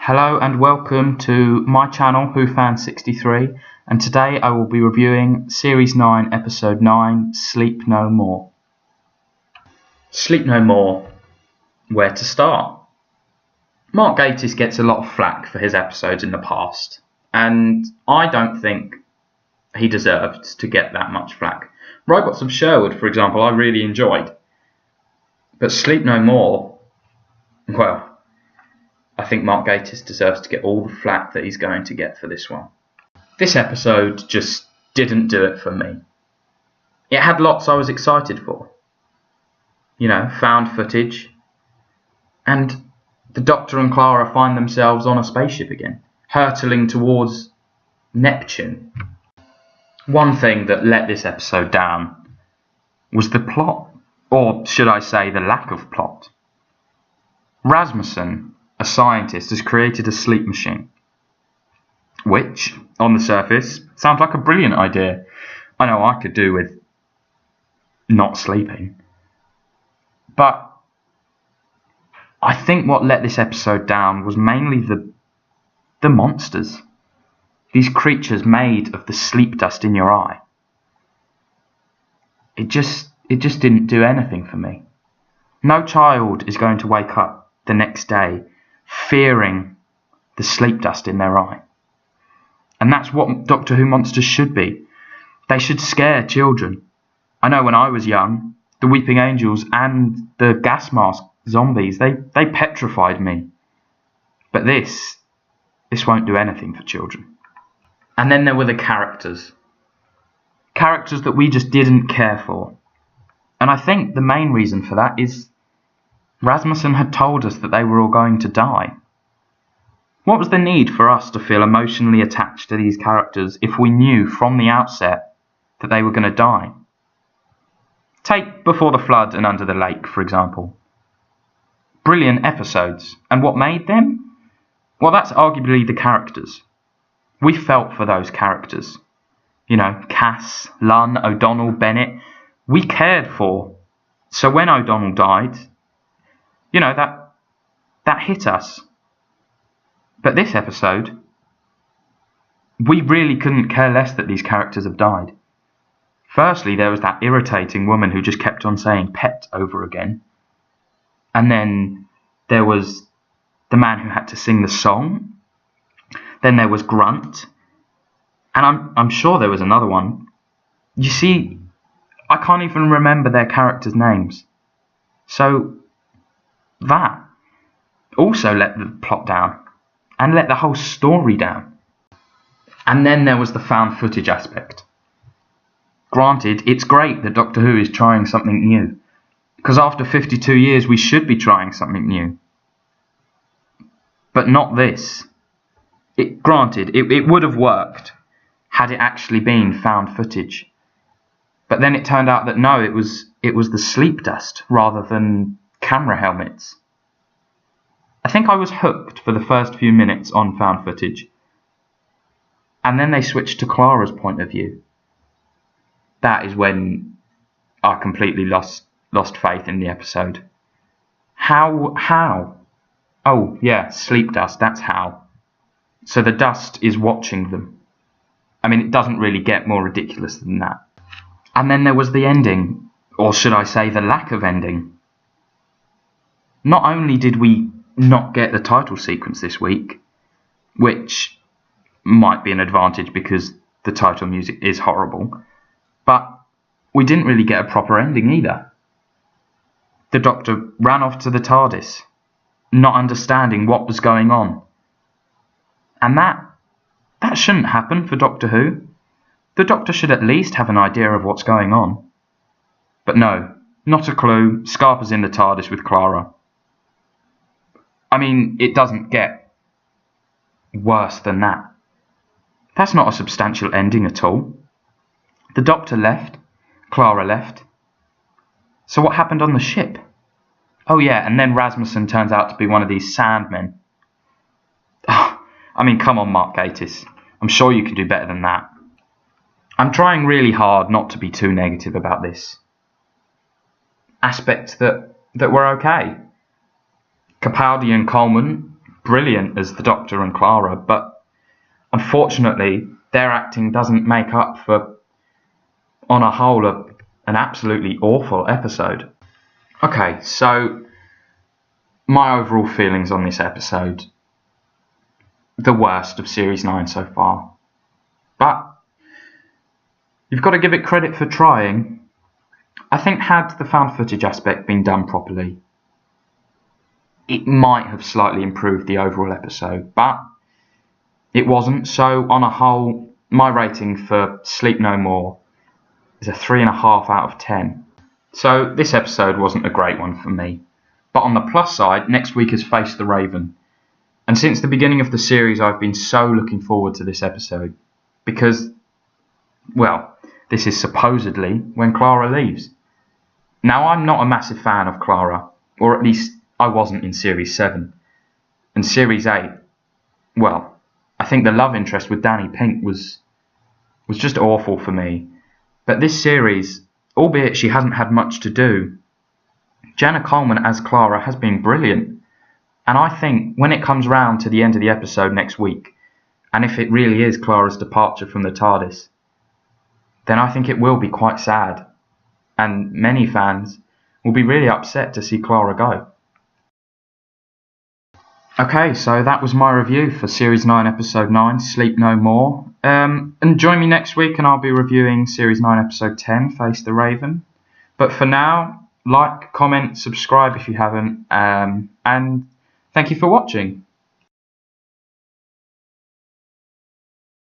Hello and welcome to my channel, WhoFan63, and today I will be reviewing Series 9, Episode 9, Sleep No More. Sleep No More. Where to start? Mark Gatiss gets a lot of flack for his episodes in the past, and I don't think he deserved to get that much flack. Robots of Sherwood, for example, I really enjoyed. But Sleep No More, well, I think Mark Gatiss deserves to get all the flack that he's going to get for this one. This episode just didn't do it for me. It had lots I was excited for. You know, found footage. And the Doctor and Clara find themselves on a spaceship again, hurtling towards Neptune. One thing that let this episode down was the plot, or should I say the lack of plot. Rasmussen, a scientist, has created a sleep machine, which, on the surface, sounds like a brilliant idea. I know I could do with not sleeping. But I think what let this episode down was mainly the monsters. These creatures made of the sleep dust in your eye. It just didn't do anything for me. No child is going to wake up the next day fearing the sleep dust in their eye. And that's what Doctor Who monsters should be. They should scare children. I know when I was young, the Weeping Angels and the gas mask zombies, they petrified me. But this won't do anything for children. And then there were the characters. Characters that we just didn't care for. And I think the main reason for that is Rasmussen had told us that they were all going to die. What was the need for us to feel emotionally attached to these characters if we knew from the outset that they were going to die? Take Before the Flood and Under the Lake, for example. Brilliant episodes. And what made them? Well, that's arguably the characters. We felt for those characters. You know, Cass, Lunn, O'Donnell, Bennett. We cared for. So when O'Donnell died, you know, that hit us. But this episode, we really couldn't care less that these characters have died. Firstly, there was that irritating woman who just kept on saying pet over again. And then there was the man who had to sing the song. Then there was Grunt. And I'm sure there was another one. You see, I can't even remember their characters' names. So that also let the plot down and let the whole story down. And then there was the found footage aspect. Granted, it's great that Doctor Who is trying something new, because after 52 years we should be trying something new. But not this. Granted, it would have worked had it actually been found footage. But then it turned out that no, it was the sleep dust rather than camera helmets. I think I was hooked for the first few minutes on found footage. And then they switched to Clara's point of view. That is when I completely lost faith in the episode. How? Oh, yeah, sleep dust, that's how. So the dust is watching them. I mean, it doesn't really get more ridiculous than that. And then there was the ending, or should I say the lack of ending. Not only did we not get the title sequence this week, which might be an advantage because the title music is horrible, but we didn't really get a proper ending either. The Doctor ran off to the TARDIS, not understanding what was going on. And that shouldn't happen for Doctor Who. The Doctor should at least have an idea of what's going on. But no, not a clue. Scarpa's in the TARDIS with Clara. I mean, it doesn't get worse than that. That's not a substantial ending at all. The Doctor left. Clara left. So what happened on the ship? Oh yeah, and then Rasmussen turns out to be one of these Sandmen. I mean, come on, Mark Gatiss. I'm sure you can do better than that. I'm trying really hard not to be too negative about this. Aspects that were okay. Capaldi and Coleman, brilliant as the Doctor and Clara, but unfortunately their acting doesn't make up for, on a whole, an absolutely awful episode. Okay, so my overall feelings on this episode: the worst of Series 9 so far. But you've got to give it credit for trying. I think had the found footage aspect been done properly, it might have slightly improved the overall episode, but it wasn't. So on a whole, my rating for Sleep No More is a 3.5 out of 10. So this episode wasn't a great one for me. But on the plus side, next week is Face the Raven. And since the beginning of the series, I've been so looking forward to this episode. Because, well, this is supposedly when Clara leaves. Now, I'm not a massive fan of Clara, or at least I wasn't in Series 7. And Series 8, well, I think the love interest with Danny Pink was just awful for me. But this series, albeit she hasn't had much to do, Jenna Coleman as Clara has been brilliant. And I think when it comes round to the end of the episode next week, and if it really is Clara's departure from the TARDIS, then I think it will be quite sad. And many fans will be really upset to see Clara go. Okay, so that was my review for Series 9, Episode 9, Sleep No More. And join me next week and I'll be reviewing Series 9, Episode 10, Face the Raven. But for now, like, comment, subscribe if you haven't, and thank you for watching.